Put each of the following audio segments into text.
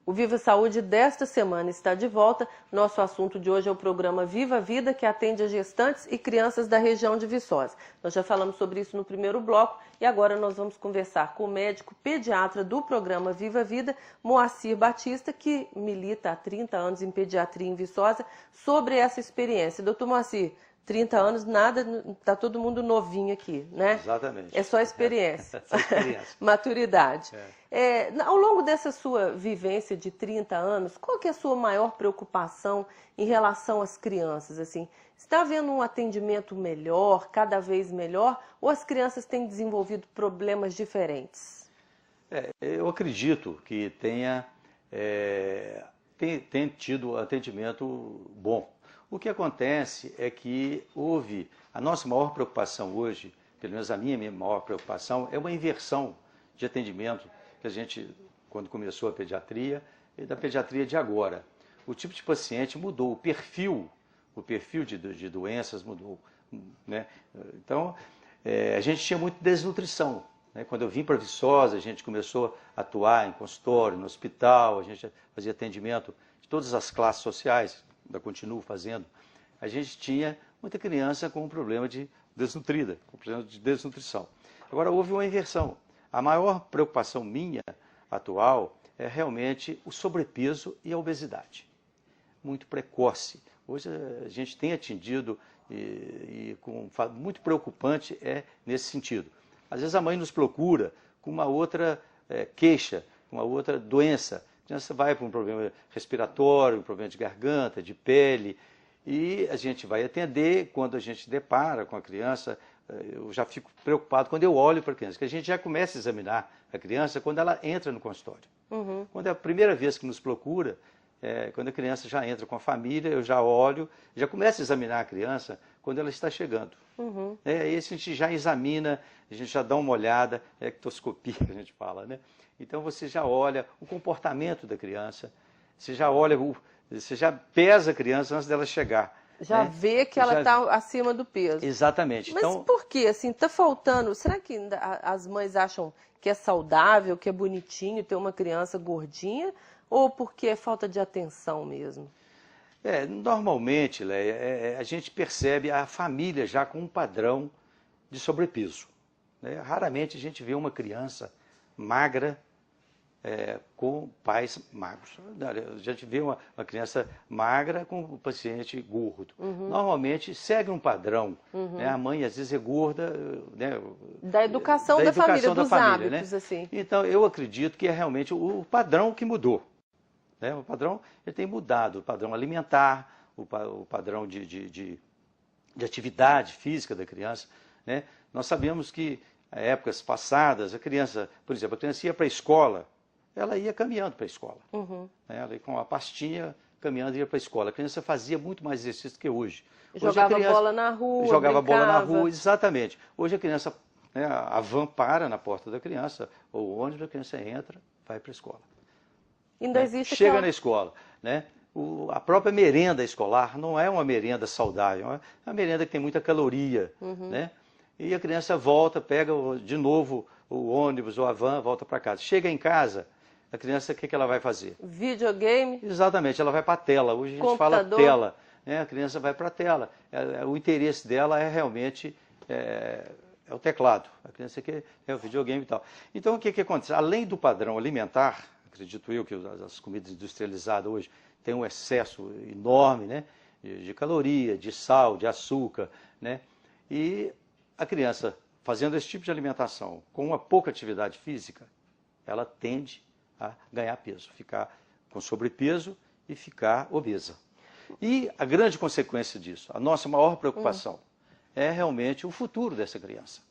O Viva Saúde desta semana está de volta. Nosso assunto de hoje é o programa Viva Vida, que atende a gestantes e crianças da região de Viçosa. Nós já falamos sobre isso no primeiro bloco e agora nós vamos conversar com o médico pediatra do programa Viva Vida, Moacir Batista, que milita há 30 anos em pediatria em Viçosa, sobre essa experiência. Doutor Moacir, 30 anos, nada, está todo mundo novinho aqui, né? Exatamente. É só experiência. Só experiência. Maturidade. Ao longo dessa sua vivência de 30 anos, qual que é a sua maior preocupação em relação às crianças? Assim, está havendo um atendimento melhor, cada vez melhor, ou as crianças têm desenvolvido problemas diferentes? Eu acredito que tem tido atendimento bom. O que acontece é que a nossa maior preocupação hoje, pelo menos a minha maior preocupação, é uma inversão de atendimento que a gente, quando começou a pediatria, e da pediatria de agora. O tipo de paciente mudou, o perfil de doenças mudou, né? Então, a gente tinha muita desnutrição, né? Quando eu vim para Viçosa, a gente começou a atuar em consultório, no hospital, a gente fazia atendimento de todas as classes sociais, ainda continuo fazendo. A gente tinha muita criança com um problema de desnutrida, com problema de desnutrição. Agora houve uma inversão. A maior preocupação minha atual é realmente o sobrepeso e a obesidade. Muito precoce. Hoje a gente tem atendido muito preocupante nesse sentido. Às vezes a mãe nos procura com uma outra queixa, uma outra doença. A criança vai para um problema respiratório, um problema de garganta, de pele, e a gente vai atender. Quando a gente depara com a criança, eu já fico preocupado quando eu olho para a criança, porque a gente já começa a examinar a criança quando ela entra no consultório. Uhum. Quando é a primeira vez que nos procura, quando a criança já entra com a família, eu já olho, já começo a examinar a criança quando ela está chegando. Uhum. Aí a gente já examina, a gente já dá uma olhada, ectoscopia que a gente fala, né? Então você já olha o comportamento da criança, você já pesa a criança antes dela chegar. Já vê que ela está acima do peso. Exatamente. Mas então, por que? Assim, está faltando. Será que as mães acham que é saudável, que é bonitinho ter uma criança gordinha? Ou porque é falta de atenção mesmo? Normalmente, Leia, a gente percebe a família já com um padrão de sobrepeso, né? Raramente a gente vê uma criança magra com pais magros. A gente vê uma criança magra com um paciente gordo. Uhum. Normalmente segue um padrão. Uhum. Né? A mãe às vezes é gorda, né? Da educação da família, dos hábitos, né? assim. Então eu acredito que é realmente o padrão que mudou. Né? O padrão ele tem mudado, o padrão alimentar, o padrão de atividade física da criança. Né? Nós sabemos que em épocas passadas, a criança, por exemplo, a criança ia para a escola, ela ia caminhando para a escola. Uhum. Né? Ela ia com uma pastinha caminhando e ia para a escola. A criança fazia muito mais exercício que hoje. Jogava bola na rua, jogava brincava. bola na rua, exatamente. Hoje a criança, né, a van para na porta da criança, ou onde a criança entra, vai para a escola. Ainda existe Chega na escola, né? A própria merenda escolar não é uma merenda saudável, é uma merenda que tem muita caloria, uhum. Né? E a criança volta, pega de novo o ônibus ou a van, volta para casa. Chega em casa, a criança, o que ela vai fazer? Videogame. Exatamente, ela vai para a tela. Hoje a gente fala tela, né? A criança vai para a tela. O interesse dela é realmente o teclado. A criança quer o videogame e tal. Então o que acontece? Além do padrão alimentar, acredito eu que as comidas industrializadas hoje têm um excesso enorme, né? De caloria, de sal, de açúcar, né? E a criança fazendo esse tipo de alimentação com uma pouca atividade física, ela tende a ganhar peso, ficar com sobrepeso e ficar obesa. E a grande consequência disso, a nossa maior preocupação, é realmente o futuro dessa criança.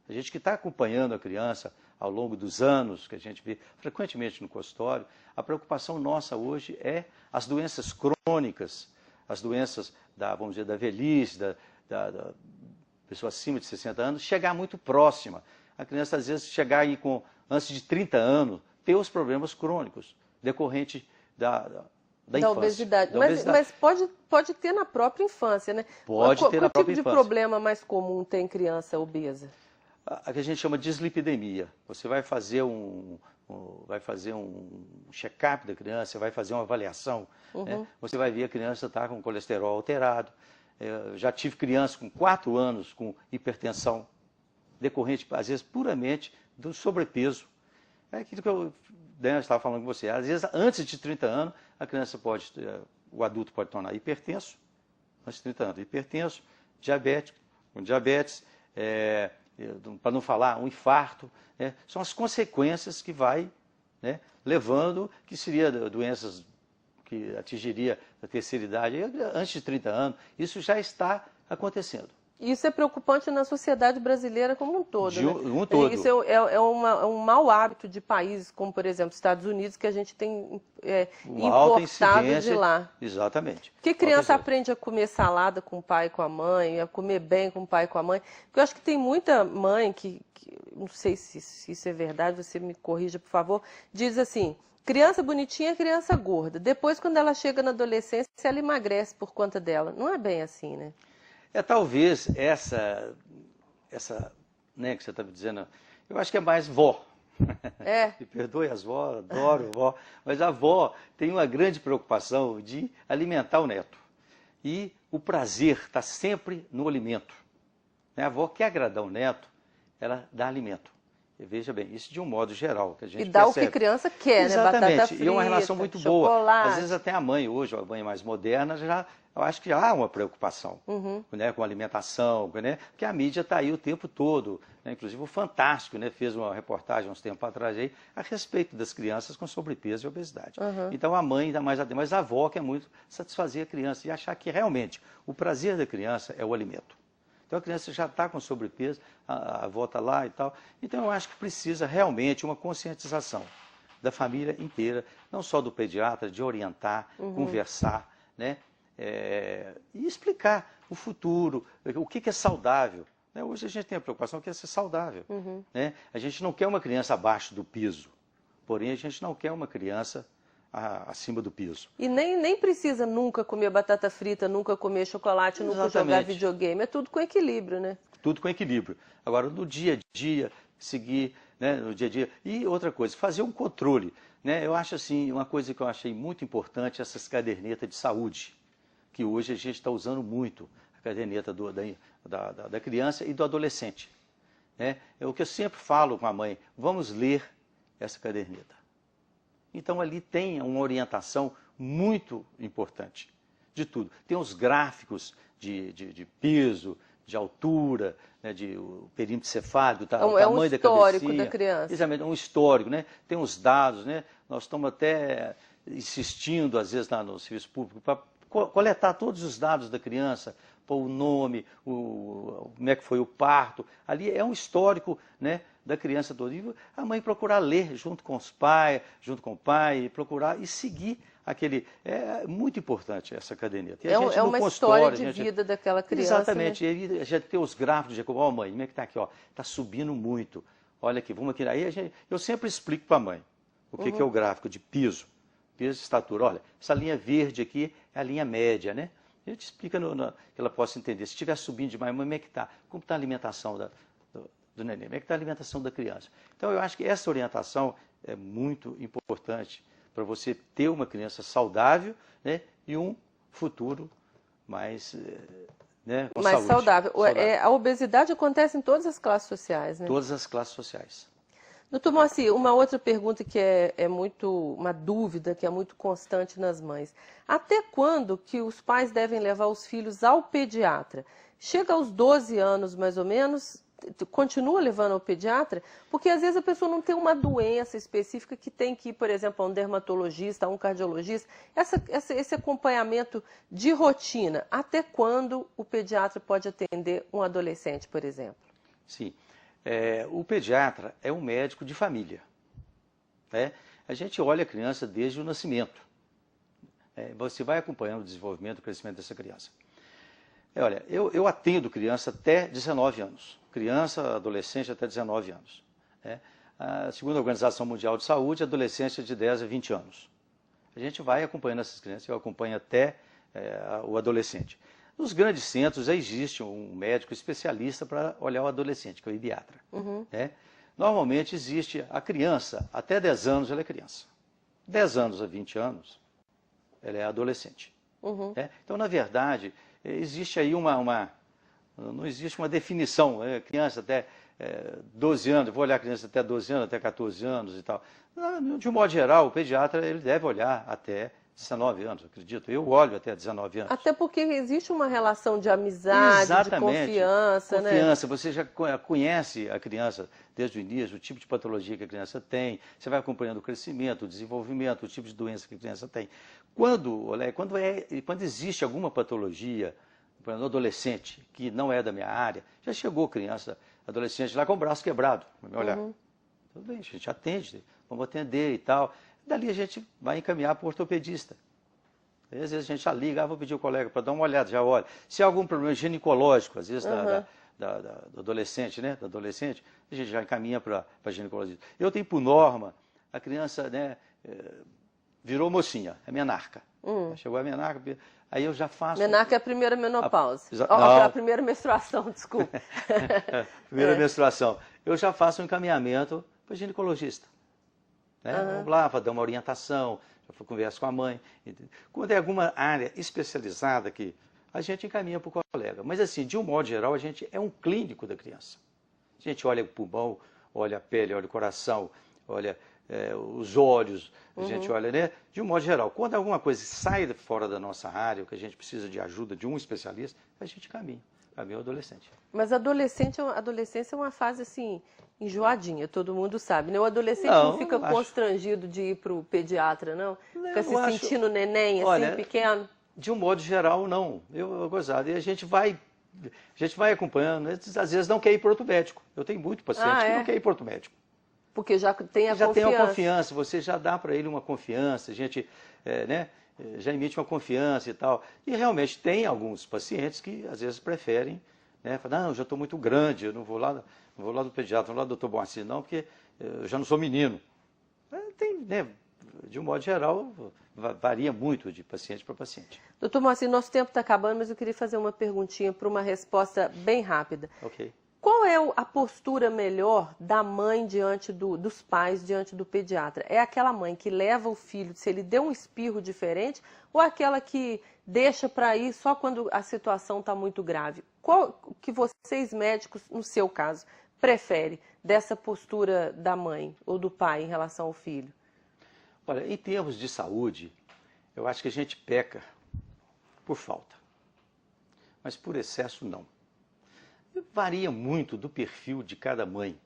A gente que está acompanhando a criança ao longo dos anos, que a gente vê frequentemente no consultório, a preocupação nossa hoje é as doenças crônicas, as doenças vamos dizer, da velhice, da pessoa acima de 60 anos, chegar muito próxima. A criança, às vezes, chegar aí antes de 30 anos, ter os problemas crônicos decorrentes da infância. Obesidade. Mas pode ter na própria infância, né? Pode ter na própria infância. Qual tipo de problema mais comum tem criança obesa? A que a gente chama de dislipidemia. Você vai fazer vai fazer um check-up da criança, vai fazer uma avaliação, né? Você vai ver a criança está com colesterol alterado. Eu já tive criança com 4 anos com hipertensão, decorrente, às vezes, puramente do sobrepeso. É aquilo que eu estava falando com você. Às vezes, antes de 30 anos, a criança o adulto pode tornar hipertenso, antes de 30 anos, hipertenso, diabético, com diabetes, para não falar, um infarto. São as consequências que vai, né, levando, que seria doenças que atingiria a terceira idade, antes de 30 anos. Isso já está acontecendo. Isso é preocupante na sociedade brasileira como um todo, né? Um todo. Isso é um mau hábito de países como, por exemplo, Estados Unidos, que a gente tem importado de lá. Exatamente. Porque criança aprende a comer salada com o pai e com a mãe, a comer bem com o pai e com a mãe. Porque eu acho que tem muita mãe que não sei se isso é verdade, você me corrija, por favor, diz assim: criança bonitinha é criança gorda. Depois, quando ela chega na adolescência, ela emagrece por conta dela. Não é bem assim, né? Talvez essa, né, que você está me dizendo, eu acho que é mais vó. Me perdoe as vó, adoro vó, mas a vó tem uma grande preocupação de alimentar o neto. E o prazer está sempre no alimento. A avó quer agradar o neto, ela dá alimento. E veja bem, isso de um modo geral, que a gente dá percebe. O que criança quer, exatamente, né? Batata frita, e é uma relação muito chocolate. boa. Às vezes até a mãe hoje, a mãe mais moderna, eu acho que há uma preocupação, né, com a alimentação, né, porque a mídia está aí o tempo todo, né, inclusive o Fantástico, né, fez uma reportagem uns tempos atrás aí, a respeito das crianças com sobrepeso e obesidade. Então a mãe dá mais mas a avó quer muito satisfazer a criança e achar que realmente o prazer da criança é o alimento. Então a criança já está com sobrepeso, a avó está lá e tal. Então eu acho que precisa realmente uma conscientização da família inteira, não só do pediatra, de orientar, conversar, né? E explicar o futuro, o que é saudável. Hoje a gente tem a preocupação que é ser saudável. Né? A gente não quer uma criança abaixo do piso, porém a gente não quer uma criança acima do piso. E nem precisa nunca comer batata frita, nunca comer chocolate, nunca jogar videogame. É tudo com equilíbrio, né? Tudo com equilíbrio. Agora, no dia a dia, seguir, né, no dia a dia. E outra coisa, fazer um controle. Né? Eu acho assim, uma coisa que eu achei muito importante, essas cadernetas de saúde, que hoje a gente está usando muito, a caderneta da criança e do adolescente. Né? É o que eu sempre falo com a mãe, vamos ler essa caderneta. Então ali tem uma orientação muito importante de tudo. Tem os gráficos de peso, de altura, né, o perímetro cefálico, o tamanho da cabecinha. É um histórico da criança. Exatamente, um histórico, né? Tem os dados, né? Nós estamos até insistindo, às vezes, no serviço público, para coletar todos os dados da criança, pôr o nome, como é que foi o parto. Ali é um histórico, né, da criança toda. E a mãe procurar ler junto com os pais, junto com o pai, procurar e seguir aquele... É muito importante essa caderneta. E é uma história de vida daquela criança. Exatamente. Né? E a gente tem os gráficos de... Ó, mãe, como é que está aqui? Está subindo muito. Olha aqui, vamos aqui. Aí eu sempre explico para a mãe o que é o gráfico de piso. Peso e estatura. Olha, essa linha verde aqui é a linha média, né? A gente explica que ela possa entender. Se estiver subindo demais, como é que está? Como está a alimentação do neném? Como é que está a alimentação da criança? Então, eu acho que essa orientação é muito importante para você ter uma criança saudável, né? E um futuro mais, né? Com mais saúde. Saudável. A obesidade acontece em todas as classes sociais, né? Todas as classes sociais. Doutor Moacir, uma outra pergunta que é muito, uma dúvida que é muito constante nas mães. Até quando que os pais devem levar os filhos ao pediatra? Chega aos 12 anos, mais ou menos, continua levando ao pediatra? Porque às vezes a pessoa não tem uma doença específica que tem que ir, por exemplo, a um dermatologista, a um cardiologista. Esse acompanhamento de rotina, até quando o pediatra pode atender um adolescente, por exemplo? Sim. O pediatra é um médico de família. Né? A gente olha a criança desde o nascimento. Você vai acompanhando o desenvolvimento e o crescimento dessa criança. Olha, eu atendo criança até 19 anos. Criança, adolescente até 19 anos. Segundo a Organização Mundial de Saúde, adolescência de 10 a 20 anos. A gente vai acompanhando essas crianças, eu acompanho até o adolescente. Nos grandes centros já existe um médico especialista para olhar o adolescente, que é o pediatra. Né? Normalmente existe a criança, até 10 anos ela é criança. 10 anos a 20 anos, ela é adolescente. Né? Então, na verdade, existe aí não existe uma definição, criança até 12 anos, vou olhar a criança até 12 anos, até 14 anos e tal. De um modo geral, o pediatra ele deve olhar até 19 anos, acredito. Eu olho até 19 anos. Até porque existe uma relação de amizade, Exatamente. de confiança, né? Confiança, você já conhece a criança desde o início, o tipo de patologia que a criança tem, você vai acompanhando o crescimento, o desenvolvimento, o tipo de doença que a criança tem. Quando existe alguma patologia, por exemplo, no adolescente, que não é da minha área, já chegou criança, adolescente lá com o braço quebrado, para me olhar. Tudo bem, a gente atende, vamos atender e tal. Dali a gente vai encaminhar para o ortopedista. Às vezes a gente já liga, vou pedir ao colega para dar uma olhada, já olha. Se há algum problema ginecológico, às vezes do adolescente, né? Do adolescente, a gente já encaminha para ginecologista. Eu tenho por norma, a criança, né, virou mocinha, é menarca. Chegou a menarca, aí eu já faço... Menarca é a primeira menopausa. A primeira menstruação, desculpa. Primeira menstruação. Eu já faço um encaminhamento para ginecologista. Né? Vamos lá, para dar uma orientação, já converso com a mãe. Quando é alguma área especializada que a gente encaminha para o colega. Mas assim, de um modo geral, a gente é um clínico da criança. A gente olha o pulmão, olha a pele, olha o coração, olha os olhos, a gente olha, né? De um modo geral. Quando alguma coisa sai fora da nossa área, ou que a gente precisa de ajuda de um especialista, a gente caminha o adolescente. Mas a adolescência é uma fase assim, enjoadinha, todo mundo sabe, né? O adolescente não fica constrangido de ir para o pediatra, não? Fica se sentindo neném, assim, pequeno? De um modo geral, não. Eu gozado. E a gente vai acompanhando. Às vezes não quer ir para outro médico. Eu tenho muito paciente que não quer ir para outro médico. Porque já tem a confiança. Já tem a confiança, você já dá para ele uma confiança, a gente já emite uma confiança e tal. E realmente tem alguns pacientes que às vezes preferem, né? Falar, não, eu já estou muito grande, eu não vou lá do pediatra, não vou lá do Dr. Boacir, não, porque eu já não sou menino. Tem, né? De um modo geral, varia muito de paciente para paciente. Doutor Moacir, nosso tempo está acabando, mas eu queria fazer uma perguntinha para uma resposta bem rápida. Ok. Qual é a postura melhor da mãe diante dos pais, diante do pediatra? É aquela mãe que leva o filho, se ele deu um espirro diferente, ou aquela que deixa para ir só quando a situação está muito grave? Qual que vocês, médicos, no seu caso, preferem dessa postura da mãe ou do pai em relação ao filho? Olha, em termos de saúde, eu acho que a gente peca por falta, mas por excesso não. Varia muito do perfil de cada mãe.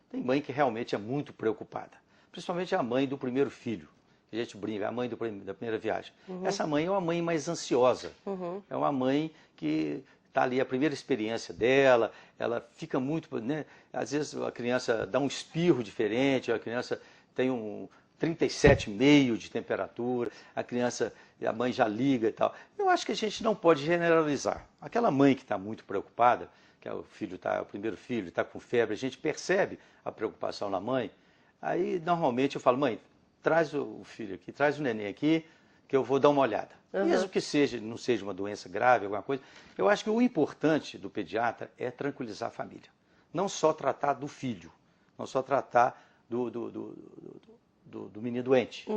Tem mãe que realmente é muito preocupada, principalmente a mãe do primeiro filho, que a gente brinca, a mãe da primeira viagem. Essa mãe é uma mãe mais ansiosa, é uma mãe que está ali a primeira experiência dela, ela fica muito, né? Às vezes a criança dá um espirro diferente, a criança tem 37,5 de temperatura, a mãe já liga e tal. Eu acho que a gente não pode generalizar. Aquela mãe que está muito preocupada, que é o primeiro filho, está com febre, a gente percebe a preocupação na mãe, aí normalmente eu falo, mãe, traz o filho aqui, traz o neném aqui, que eu vou dar uma olhada. Mesmo que não seja uma doença grave, alguma coisa, eu acho que o importante do pediatra é tranquilizar a família. Não só tratar do filho, não só tratar do menino doente.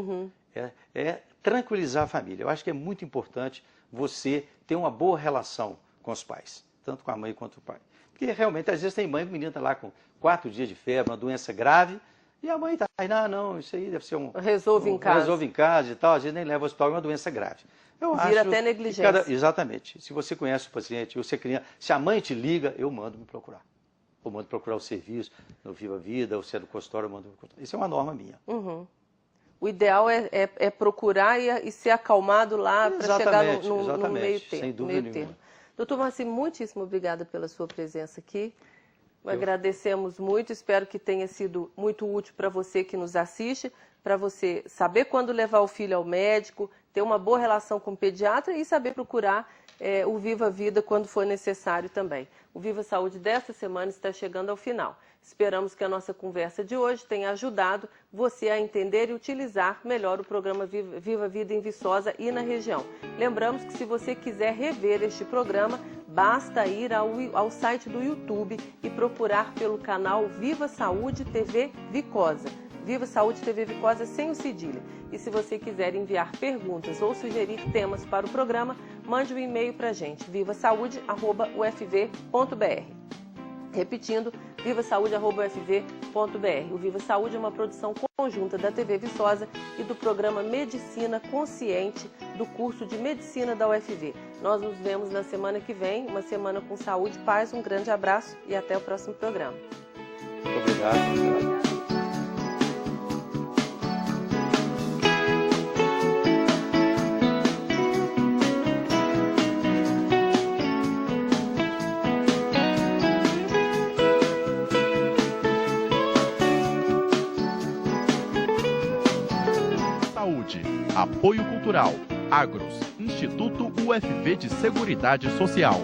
É tranquilizar a família. Eu acho que é muito importante você ter uma boa relação com os pais, tanto com a mãe quanto com o pai. Porque realmente, às vezes tem mãe que o menino está lá com 4 dias de febre, uma doença grave, e a mãe está aí, não, isso aí deve ser resolve em casa. Resolve em casa e tal, às vezes nem leva ao hospital, é uma doença grave. Vira até negligência. Exatamente. Se você conhece o paciente, você criança, se a mãe te liga, eu mando me procurar. Ou mando procurar o serviço, no Viva Vida, ou se é do consultório, eu mando me procurar. Isso é uma norma minha. O ideal é procurar e ser acalmado lá para chegar no meio termo. Sem dúvida nenhuma. Doutor Moacir, muitíssimo obrigada pela sua presença aqui. Agradecemos muito, espero que tenha sido muito útil para você que nos assiste, para você saber quando levar o filho ao médico, ter uma boa relação com o pediatra e saber procurar o Viva Vida quando for necessário também. O Viva Saúde desta semana está chegando ao final. Esperamos que a nossa conversa de hoje tenha ajudado você a entender e utilizar melhor o programa Viva Vida em Viçosa e na região. Lembramos que se você quiser rever este programa, Basta ir ao site do YouTube e procurar pelo canal Viva Saúde TV Vicosa. Viva Saúde TV Vicosa sem o cedilha. E se você quiser enviar perguntas ou sugerir temas para o programa, mande um e-mail para a gente, vivasaude@ufv.br. Repetindo, vivasaude@ufv.br. O Viva Saúde é uma produção conjunta da TV Viçosa e do programa Medicina Consciente do curso de Medicina da UFV. Nós nos vemos na semana que vem, uma semana com saúde, paz, um grande abraço e até o próximo programa. Muito obrigado. Apoio Cultural, Agros, Instituto UFV de Seguridade Social.